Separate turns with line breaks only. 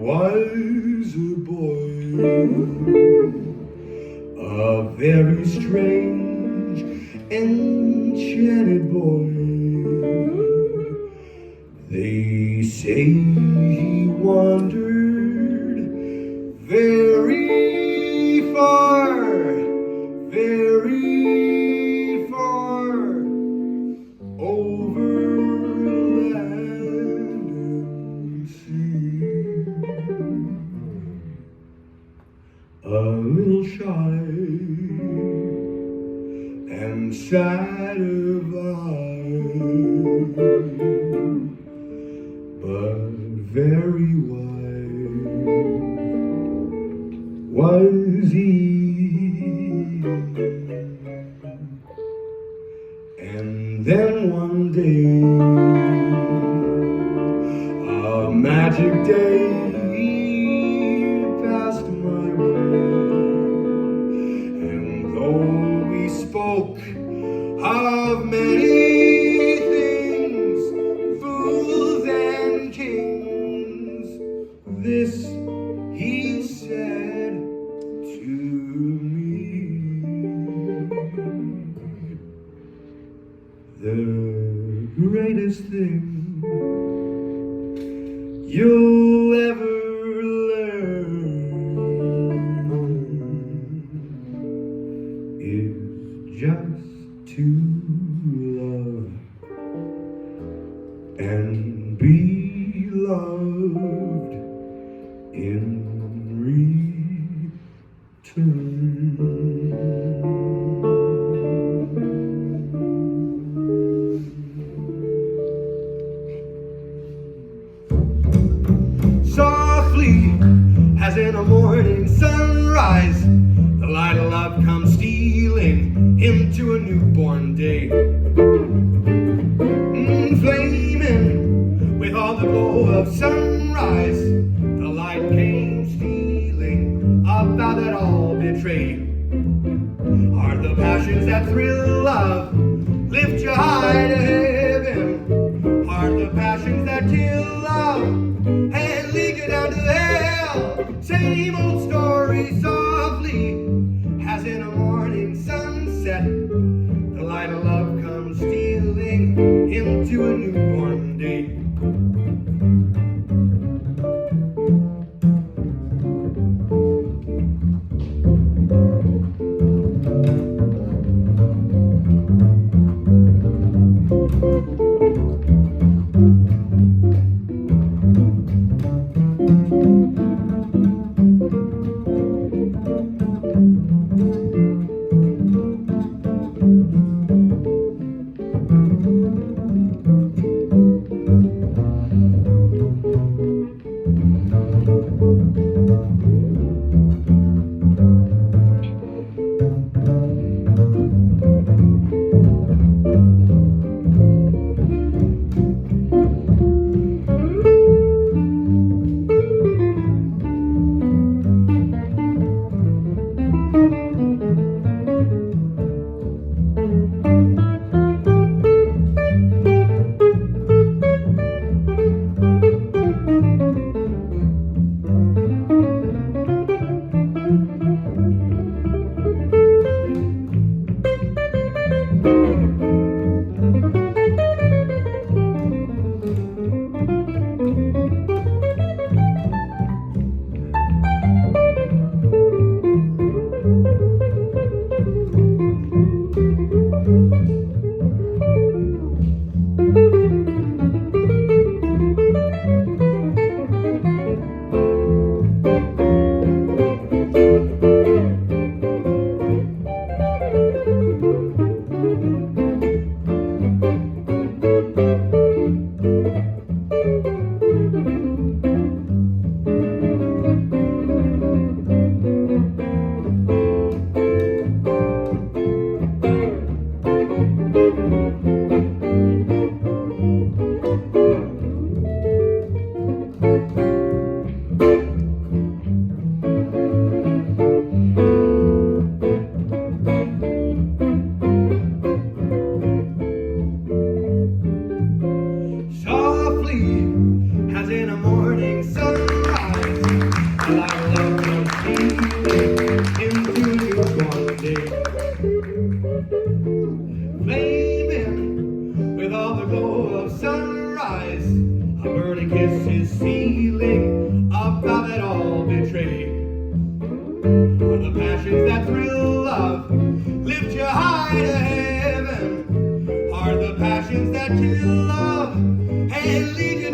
was a boy, a very strange, enchanted boy. They say he wandered very far, very far, over land and sea. A little shy and sad of eye, but very wise was he. And then one day, a magic day passed my way, and though we spoke of many things, fools and kings, this he said to me: the greatest thing you'll ever learn is just to love and be loved in return. Softly, as in a morning sunrise, the light of love comes stealing into a newborn day. Flaming with all the glow of sunrise, the light came stealing about that all betray. Are the passions that thrill love, lift you high to heaven? Are the passions that kill love and lead you down to hell? Same old story, softly, as in a morning sunset, the light of love comes stealing into a newborn day. with all the glow of sunrise. A burning kiss is stealing about that all betrayed. Are the passions that thrill love, lift you high to heaven. Are the passions that kill love and lead you